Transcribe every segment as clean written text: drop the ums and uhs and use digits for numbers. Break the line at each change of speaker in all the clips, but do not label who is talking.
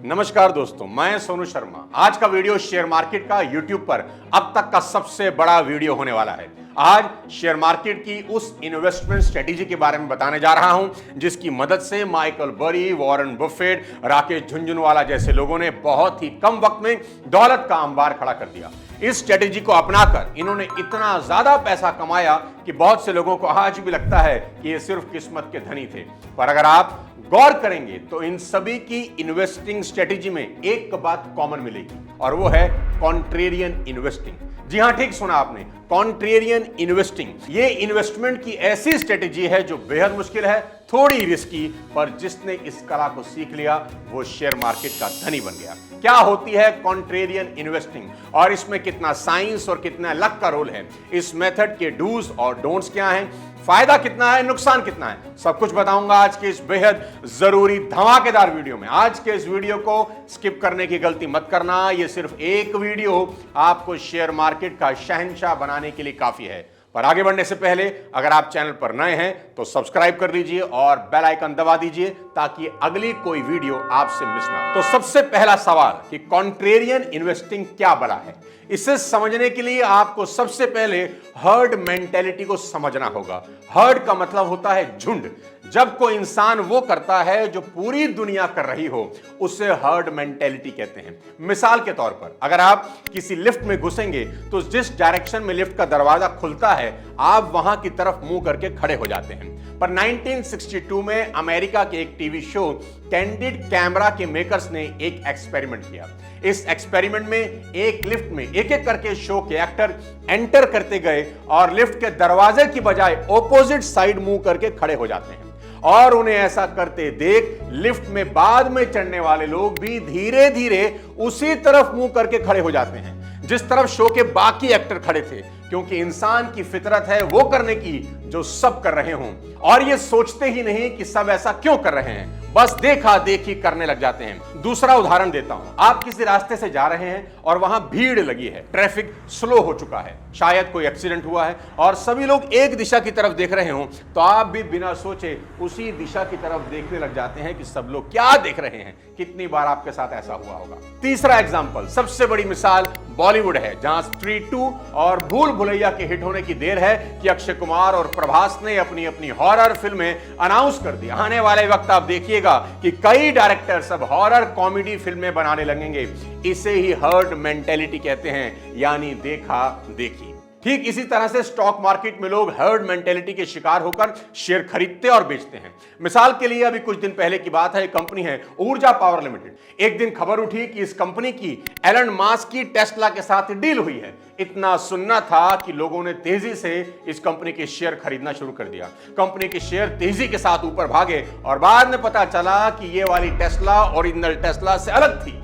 नमस्कार दोस्तों, मैं सोनू शर्मा। आज का वीडियो शेयर मार्केट का यूट्यूब पर अब तक का सबसे बड़ा वीडियो होने वाला है। आज शेयर मार्केट की उस इन्वेस्टमेंट स्ट्रेटेजी के बारे में बताने जा रहा हूं जिसकी मदद से माइकल बरी, वॉरेन बफेट, राकेश झुनझुनवाला जैसे लोगों ने बहुत ही कम वक्त में दौलत का अंबार खड़ा कर दिया। इस स्ट्रेटेजी को अपनाकर इन्होंने इतना ज्यादा पैसा कमाया कि बहुत से लोगों को आज भी लगता है कि ये सिर्फ किस्मत के धनी थे। पर अगर आप गौर करेंगे तो इन सभी की इन्वेस्टिंग स्ट्रेटेजी में एक बात कॉमन मिलेगी और वो है कॉन्ट्रेरियन इन्वेस्टिंग। जी हां, ठीक सुना आपने, कॉन्ट्रेरियन इन्वेस्टिंग। ये इन्वेस्टमेंट की ऐसी स्ट्रेटेजी है जो बेहद मुश्किल है, थोड़ी रिस्की, पर जिसने इस कला को सीख लिया वो शेयर मार्केट का धनी बन गया। क्या होती है कॉन्ट्रेरियन इन्वेस्टिंग और इसमें कितना साइंस और कितना लक का रोल है, इस मेथड के डूज और डोंट्स क्या हैं, फायदा कितना है, नुकसान कितना है, सब कुछ बताऊंगा आज के इस बेहद जरूरी धमाकेदार वीडियो में। आज के इस वीडियो को स्किप करने की गलती मत करना। यह सिर्फ एक वीडियो आपको शेयर मार्केट का शहंशाह बनाने के लिए काफी है। पर आगे बढ़ने से पहले अगर आप चैनल पर नए हैं तो सब्सक्राइब कर लीजिए और बेल आइकन दबा दीजिए ताकि अगली कोई वीडियो आपसे मिस ना हो। तो सबसे पहला सवाल कि कॉन्ट्रेरियन इन्वेस्टिंग क्या बला है, इसे समझने के लिए आपको सबसे पहले हर्ड मेंटेलिटी को समझना होगा। हर्ड का मतलब होता है झुंड। जब कोई इंसान वो करता है जो पूरी दुनिया कर रही हो उसे हर्ड मेंटेलिटी कहते हैं। मिसाल के तौर पर अगर आप किसी लिफ्ट में घुसेंगे तो जिस डायरेक्शन में लिफ्ट का दरवाजा खुलता है आप वहां की तरफ मुंह करके खड़े हो जाते हैं। पर 1962 में अमेरिका के एक टीवी शो कैंडिड कैमरा के मेकर्स ने एक एक्सपेरिमेंट किया। इस एक्सपेरिमेंट में एक लिफ्ट में एक एक करके शो के एक्टर एंटर करते गए और लिफ्ट के दरवाजे की बजाय ऑपोजिट साइड मुंह करके खड़े हो जाते हैं और उन्हें ऐसा करते देख लिफ्ट में बाद में चढ़ने वाले लोग भी धीरे धीरे उसी तरफ मुंह करके खड़े हो जाते हैं जिस तरफ शो के बाकी एक्टर खड़े थे, क्योंकि इंसान की फितरत है वो करने की जो सब कर रहे हों और ये सोचते ही नहीं कि सब ऐसा क्यों कर रहे हैं, बस देखा देखी करने लग जाते हैं। दूसरा उदाहरण देता हूं, आप किसी रास्ते से जा रहे हैं और वहां भीड़ लगी है, ट्रैफिक स्लो हो चुका है, शायद कोई एक्सीडेंट हुआ है और सभी लोग एक दिशा की तरफ देख रहे हों तो आप भी बिना सोचे उसी दिशा की तरफ देखने लग जाते हैं कि सब लोग क्या देख रहे हैं। कितनी बार आपके साथ ऐसा हुआ होगा। तीसरा एग्जांपल, सबसे बड़ी मिसाल बॉलीवुड है, जहां स्त्री 2 और भूल भुलैया के हिट होने की देर है कि अक्षय कुमार और प्रभास ने अपनी अपनी हॉरर फिल्में अनाउंस कर दी। आने वाले वक्त आप देखिएगा कि कई डायरेक्टर्स अब हॉरर कॉमेडी फिल्में बनाने लगेंगे। इसे ही हर्ड मेंटेलिटी कहते हैं, यानी देखा देखी। ठीक इसी तरह से स्टॉक मार्केट में लोग हर्ड मेंटेलिटी के शिकार होकर शेयर खरीदते और बेचते हैं। मिसाल के लिए अभी कुछ दिन पहले की बात है, एक कंपनी है ऊर्जा पावर लिमिटेड। एक दिन खबर उठी कि इस कंपनी की एलन मास्क की टेस्ला के साथ डील हुई है। इतना सुनना था कि लोगों ने तेजी से इस कंपनी के शेयर खरीदना शुरू कर दिया। कंपनी के शेयर तेजी के साथ ऊपर भागे और बाद में पता चला कि ये वाली टेस्ला ओरिजिनल टेस्ला से अलग थी।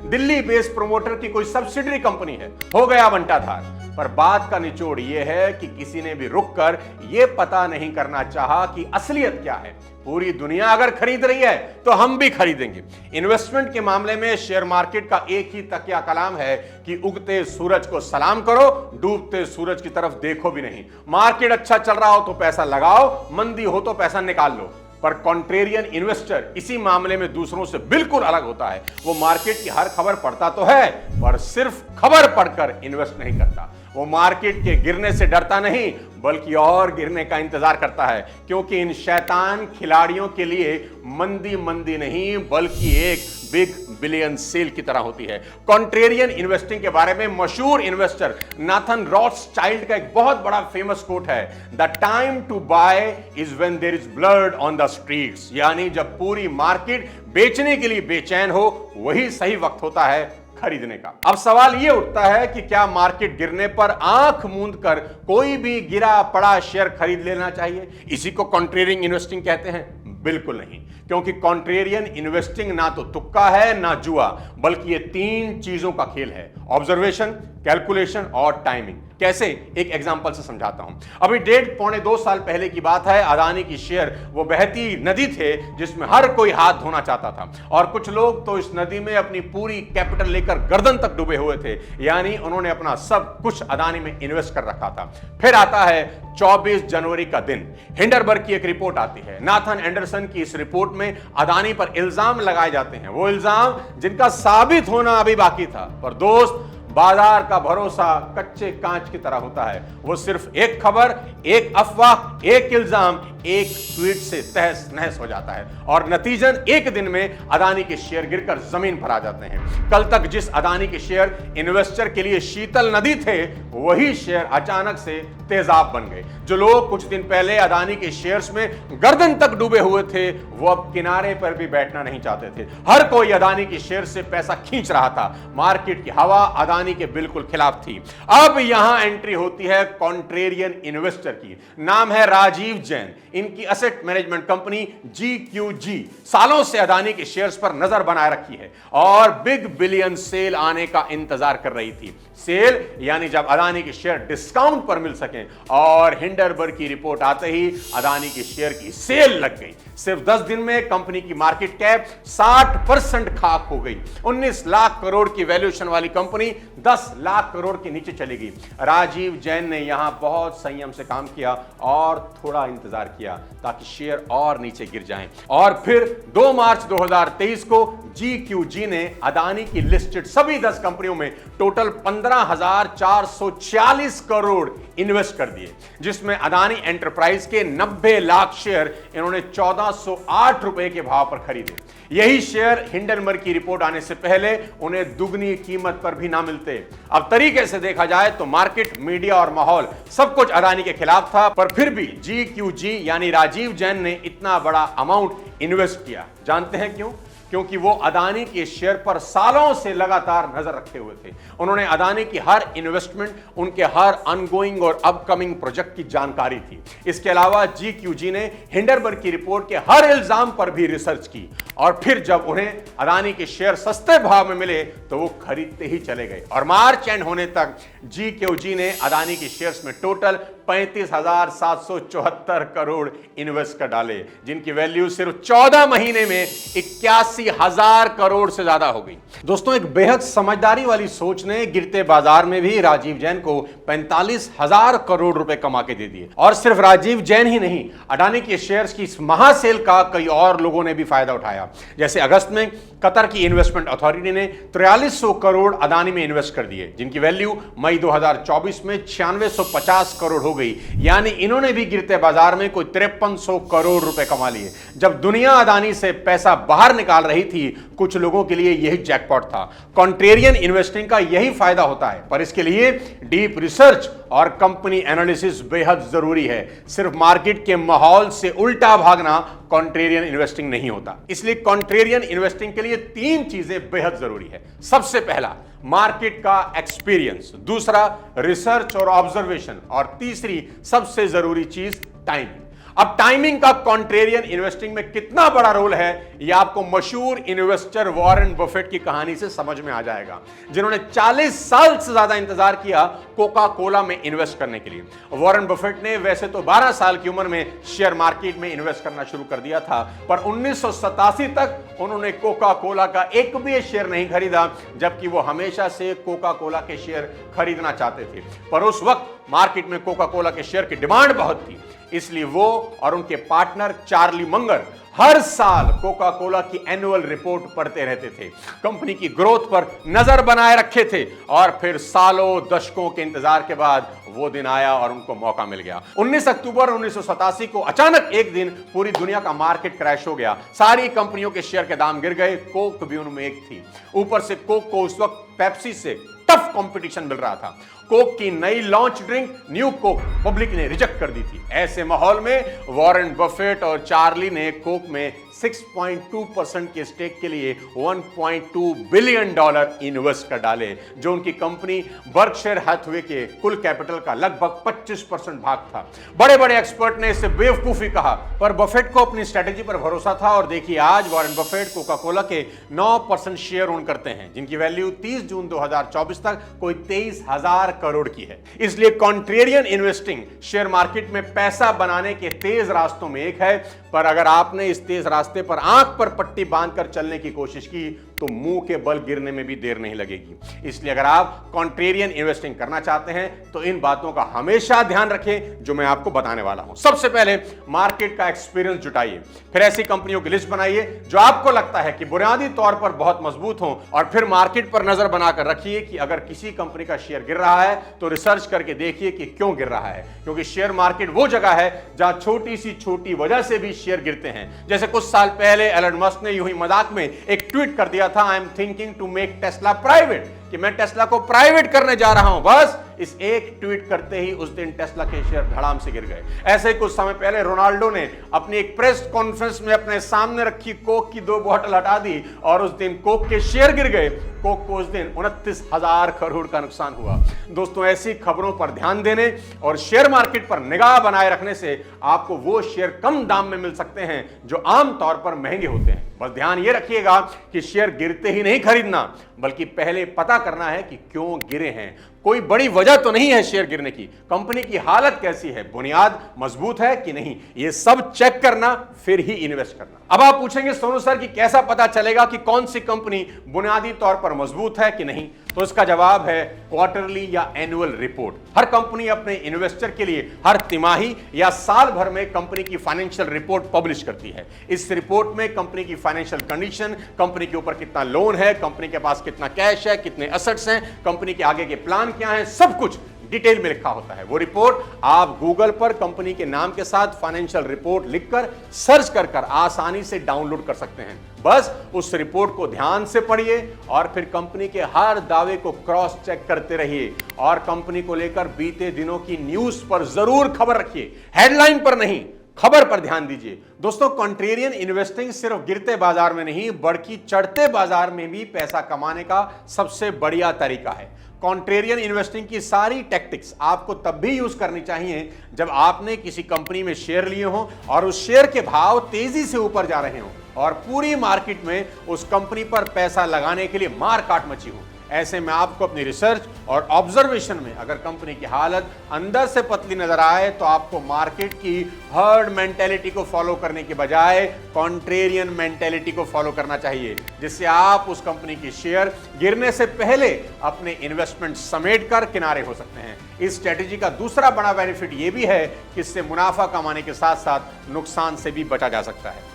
दिल्ली बेस्ड प्रोमोटर की कोई सब्सिडरी कंपनी है। हो गया बंटाधार। पर बात का निचोड़ यह है कि किसी ने भी रुककर यह पता नहीं करना चाहा कि असलियत क्या है। पूरी दुनिया अगर खरीद रही है तो हम भी खरीदेंगे। इन्वेस्टमेंट के मामले में शेयर मार्केट का एक ही तकिया कलाम है कि उगते सूरज को सलाम करो, डूबते सूरज की तरफ देखो भी नहीं। मार्केट अच्छा चल रहा हो तो पैसा लगाओ, मंदी हो तो पैसा निकाल लो। पर कॉन्ट्रेरियन इन्वेस्टर इसी मामले में दूसरों से बिल्कुल अलग होता है। वो मार्केट की हर खबर पढ़ता तो है पर सिर्फ खबर पढ़कर इन्वेस्ट नहीं करता। वो मार्केट के गिरने से डरता नहीं बल्कि और गिरने का इंतजार करता है, क्योंकि इन शैतान खिलाड़ियों के लिए मंदी मंदी नहीं बल्कि एक बिग बिलियन सेल की तरह होती है। कॉन्ट्रेरियन इन्वेस्टिंग के बारे में मशहूर इन्वेस्टर नाथन रॉथस्चाइल्ड का एक बहुत बड़ा फेमस कोट है, the time to buy is when there is blood on the streets. यानी जब पूरी मार्केट बेचने के लिए बेचैन हो वही सही वक्त होता है खरीदने का। अब सवाल यह उठता है कि क्या मार्केट गिरने पर आंख मूंद कर कोई भी गिरा पड़ा शेयर खरीद लेना चाहिए? इसी को कॉन्ट्रेरियन इन्वेस्टिंग कहते हैं? बिल्कुल नहीं, क्योंकि कॉन्ट्रेरियन इन्वेस्टिंग ना तो तुक्का है ना जुआ, बल्कि ये तीन चीजों का खेल है ऑब्जर्वेशन, कैलकुलेशन और टाइमिंग। कैसे, एक एग्जांपल से समझाता हूं। अभी 1.5-2 साल पहले की बात है। अदानी की शेयर वो बहती नदी थे जिसमें हर कोई हाथ धोना चाहता था, और कुछ लोग तो इस नदी में अपनी पूरी कैपिटल लेकर गर्दन तक डूबे हुए थे, यानी उन्होंने अपना सब कुछ अदानी में इन्वेस्ट कर रखा था। फिर आता है 24 जनवरी का दिन। हिंडरबर्ग की एक रिपोर्ट आती है। नाथन एंडरसन की इस रिपोर्ट में अदानी पर इल्जाम लगाए जाते हैं, वो इल्जाम जिनका साबित होना अभी बाकी था। पर दोस्त, बाजार का भरोसा कच्चे कांच की तरह होता है। वो सिर्फ एक खबर, एक अफवाह, एक इल्जाम, एक ट्वीट से तहस नहस हो जाता है, और नतीजन एक दिन में अदानी के शेयर गिरकर जमीन पर आ जाते हैं। कल तक जिस अदानी के शेयर इन्वेस्टर के लिए शीतल नदी थे, वही शेयर अचानक से तेजाब बन गए। जो लोग कुछ दिन पहले अदानी के शेयर्स में गर्दन तक डूबे हुए थे, वो अब किनारे पर भी बैठना नहीं चाहते थे। हर कोई अदानी के शेयर से पैसा खींच रहा था। मार्केट की हवा अदानी के बिल्कुल खिलाफ थी। अब यहां एंट्री होती है कॉन्ट्रेरियन इन्वेस्टर की। नाम है राजीव जैन। इनकी असेट मैनेजमेंट कंपनी GQG सालों से अदानी के शेयर्स पर नजर बनाए रखी है और बिग बिलियन सेल आने का इंतजार कर रही थी। सेल यानी जब अदानी के शेयर डिस्काउंट पर मिल सके, और हिंडरबर्ग की रिपोर्ट आते ही अदानी के शेयर की सेल लग गई। सिर्फ 10 दिन में कंपनी की मार्केट कैप 60% खाक हो गई। 19 लाख करोड़ की वैल्यूएशन वाली कंपनी 10 लाख करोड़ के नीचे चली गई। राजीव जैन ने यहां बहुत संयम से काम किया और थोड़ा इंतजार किया ताकि शेयर और नीचे गिर जाएं। और फिर 2 मार्च 2023 को GQG ने अदानी की लिस्टेड सभी 10 कंपनियों में टोटल 15,446 करोड़ इन्वेस्ट कर दिए, जिसमें अदानी एंटरप्राइज के 90 लाख शेयर इन्होंने 1408 रुपए के भाव पर खरीदे। यही शेयर हिंडनबर्ग की रिपोर्ट आने से पहले उन्हें दुगनी कीमत पर भी ना मिलते। अब तरीके से देखा जाए तो मार्केट, मीडिया और माहौल सब कुछ अदानी के खिलाफ था, पर फिर भी GQG यानी राजीव जैन ने इतना बड़ा अमाउंट इन्वेस्ट किया। जानते हैं क्यों? क्योंकि वो अदानी के शेयर पर सालों से लगातार नजर रखे हुए थे। उन्होंने अदानी की हर इन्वेस्टमेंट, उनके हर अनगोइंग और अपकमिंग प्रोजेक्ट की जानकारी थी। इसके अलावा GQG ने हिंडरबर्ग की रिपोर्ट के हर इल्जाम पर भी रिसर्च की, और फिर जब उन्हें अदानी के शेयर सस्ते भाव में मिले तो वो खरीदते ही चले गए। और मार्च एंड होने तक GQG ने अदानी के शेयर्स में टोटल 35,774 करोड़ इन्वेस्ट कर डाले, जिनकी वैल्यू सिर्फ 14 महीने में 81,000 करोड़ से ज्यादा हो गई। दोस्तों, एक बेहद समझदारी वाली सोच ने गिरते बाजार में भी राजीव जैन को 45,000 करोड़ रुपए कमा के दे दिए। और सिर्फ राजीव जैन ही नहीं, अदानी के शेयर्स की इस महासेल का कई और लोगों ने भी फायदा उठाया। जैसे अगस्त में कतर की इन्वेस्टमेंट अथॉरिटी ने 4300 करोड़ अदानी में इन्वेस्ट कर दिए, जिनकी वैल्यू मई 2024 में 9650 करोड़ हो गई। यानी इन्होंने भी गिरते बाजार में कोई 5300 करोड़ रुपए कमा लिए। जब दुनिया अदानी से पैसा बाहर निकाल रही थी, कुछ लोगों के लिए यही जैकपॉट था। कॉन्ट्रेरियन इन्वेस्टिंग का यही फायदा होता है, पर इसके लिए डीप रिसर्च और कंपनी एनालिसिस बेहद जरूरी है। सिर्फ मार्केट के माहौल से उल्टा भागना कॉन्ट्रेरियन इन्वेस्टिंग नहीं होता। इसलिए कॉन्ट्रेरियन इन्वेस्टिंग के लिए 3 चीजें बेहद जरूरी है। सबसे पहला, मार्केट का एक्सपीरियंस, दूसरा रिसर्च और ऑब्जर्वेशन, और तीसरी सबसे जरूरी चीज टाइमिंग। अब टाइमिंग का कॉन्ट्रेरियन इन्वेस्टिंग में कितना बड़ा रोल है, यह आपको मशहूर इन्वेस्टर वॉरेन बफेट की कहानी से समझ में आ जाएगा, जिन्होंने 40 साल से ज्यादा इंतजार किया कोका कोला में इन्वेस्ट करने के लिए। वॉरेन बफेट ने वैसे तो 12 साल की उम्र में शेयर मार्केट में इन्वेस्ट करना शुरू कर दिया था, पर 1987 तक उन्होंने कोका कोला का एक भी शेयर नहीं खरीदा, जबकि वो हमेशा से कोका कोला के शेयर खरीदना चाहते थे। पर उस वक्त मार्केट में कोका कोला के शेयर की डिमांड बहुत थी, इसलिए वो और उनके पार्टनर चार्ली मंगर हर साल कोका कोला की एनुअल रिपोर्ट पढ़ते रहते थे, कंपनी की ग्रोथ पर नजर बनाए रखे थे, और फिर सालों दशकों के इंतजार के बाद वो दिन आया और उनको मौका मिल गया। 19 अक्टूबर 1987 को अचानक एक दिन पूरी दुनिया का मार्केट क्रैश हो गया। सारी कंपनियों के शेयर के दाम गिर गए, कोक भी उनमें एक थी। ऊपर से कोक को उस वक्त पेप्सी से टफ कंपटीशन मिल रहा था। कोक की नई launch drink new Coke public ने रिजेक्ट कर दी थी। ऐसे माहौल में वॉरेन बफेट और चार्ली ने कोक में 6.2% के स्टेक के लिए $1.2 बिलियन इन्वेस्ट कर डाले, जो उनकी कंपनी बर्कशायर हैथवे के कुल कैपिटल का लगभग 25% भाग था। बड़े बड़े एक्सपर्ट ने इसे बेवकूफी कहा, पर बफेट को अपनी स्ट्रेटेजी पर भरोसा था और देखिए आज वॉरेन बफेट कोका कोला के 9% शेयर ओन करते हैं, जिनकी वैल्यू 30 जून 2024 तक कोई 23,000 करोड़ की है। इसलिए कॉन्ट्रेरियन इन्वेस्टिंग शेयर मार्केट में पैसा बनाने के तेज रास्तों में एक है, पर अगर आपने इस तेज रास्ते पर आंख पर पट्टी बांधकर चलने की कोशिश की तो मुंह के बल गिरने में भी देर नहीं लगेगी। इसलिए अगर आप कॉन्ट्रेरियन इन्वेस्टिंग करना चाहते हैं तो इन बातों का हमेशा ध्यान रखें जो मैं आपको बताने वाला हूं। सबसे पहले मार्केट का एक्सपीरियंस जुटाइए, फिर ऐसी कंपनियों की लिस्ट बनाइए जो आपको लगता है कि बुनियादी तौर पर बहुत मजबूत हो, और फिर मार्केट पर नजर बनाकर रखिए कि अगर किसी कंपनी का शेयर गिर रहा है तो रिसर्च करके देखिए कि क्यों गिर रहा है, क्योंकि शेयर मार्केट वो जगह है जहां छोटी सी छोटी वजह से भी शेयर गिरते हैं। जैसे कुछ साल पहले एलन मस्क ने यूं ही मजाक में एक ट्वीट कर दिया था, I am thinking to make Tesla private, कि मैं टेस्ला को प्राइवेट करने जा रहा हूं। बस इस एक ट्वीट करते ही उस दिन टेस्ला के शेयर धड़ाम से गिर गए। ऐसे ही कुछ समय पहले रोनाल्डो ने अपनी एक प्रेस कॉन्फ्रेंस में अपने सामने रखी कोक की 2 बोतल हटा दी और उस दिन कोक के शेयर गिर गए। कोक को उस दिन 29,000 करोड़ का नुकसान हुआ। दोस्तों, ऐसी खबरों पर ध्यान देने और शेयर मार्केट पर निगाह बनाए रखने से आपको वो शेयर कम दाम में मिल सकते हैं जो आमतौर पर महंगे होते हैं। बस ध्यान ये रखिएगा कि शेयर गिरते ही नहीं खरीदना, बल्कि पहले पता करना है कि क्यों गिरे हैं। कोई बड़ी वजह तो नहीं है शेयर गिरने की, कंपनी की हालत कैसी है, बुनियाद मजबूत है कि नहीं, ये सब चेक करना, फिर ही इन्वेस्ट करना। अब आप पूछेंगे सोनू सर कि कैसा पता चलेगा कि कौन सी कंपनी बुनियादी तौर पर मजबूत है कि नहीं, तो इसका जवाब है क्वार्टरली या एनुअल रिपोर्ट। हर कंपनी अपने इन्वेस्टर के लिए हर तिमाही या साल भर में कंपनी की फाइनेंशियल रिपोर्ट पब्लिश करती है। इस रिपोर्ट में कंपनी की फाइनेंशियल कंडीशन, कंपनी के ऊपर कितना लोन है, कंपनी के पास कितना कैश है, कितने एसेट्स हैं, कंपनी के आगे के प्लान क्या है, सब कुछ डिटेल में लिखा होता है। वो रिपोर्ट आप गूगल पर कंपनी के नाम के साथ फाइनेंशियल रिपोर्ट लिखकर सर्च कर आसानी से डाउनलोड कर सकते हैं। बस उस रिपोर्ट को ध्यान से पढ़िए और फिर कंपनी के हर दावे को क्रॉस चेक करते रहिए और कंपनी को लेकर बीते दिनों की न्यूज पर जरूर खबर रखिए, हेडलाइन पर नहीं, खबर पर ध्यान दीजिए। दोस्तों, कॉन्ट्रेरियन इन्वेस्टिंग सिर्फ गिरते बाजार में नहीं बल्कि चढ़ते बाजार में भी पैसा कमाने का सबसे बढ़िया तरीका है। कॉन्ट्रेरियन इन्वेस्टिंग की सारी टैक्टिक्स आपको तब भी यूज करनी चाहिए जब आपने किसी कंपनी में शेयर लिए हो और उस शेयर के भाव तेजी से ऊपर जा रहे हो और पूरी मार्केट में उस कंपनी पर पैसा लगाने के लिए मार काट मची हो। ऐसे में आपको अपनी रिसर्च और ऑब्जर्वेशन में अगर कंपनी की हालत अंदर से पतली नजर आए तो आपको मार्केट की हर्ड मेंटेलिटी को फॉलो करने के बजाय कॉन्ट्रेरियन मेंटेलिटी को फॉलो करना चाहिए, जिससे आप उस कंपनी की शेयर गिरने से पहले अपने इन्वेस्टमेंट समेट कर किनारे हो सकते हैं। इस स्ट्रेटेजी का दूसरा बड़ा बेनिफिट यह भी है कि इससे मुनाफा कमाने के साथ साथ नुकसान से भी बचा जा सकता है।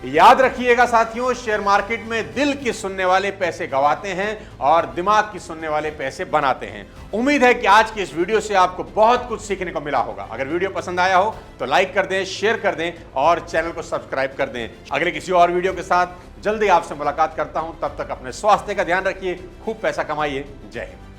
याद रखिएगा साथियों, शेयर मार्केट में दिल की सुनने वाले पैसे गंवाते हैं और दिमाग की सुनने वाले पैसे बनाते हैं। उम्मीद है कि आज की इस वीडियो से आपको बहुत कुछ सीखने को मिला होगा। अगर वीडियो पसंद आया हो तो लाइक कर दें, शेयर कर दें और चैनल को सब्सक्राइब कर दें। अगले किसी और वीडियो के साथ जल्दी आपसे मुलाकात करता हूं। तब तक अपने स्वास्थ्य का ध्यान रखिए, खूब पैसा कमाइए। जय हिंद।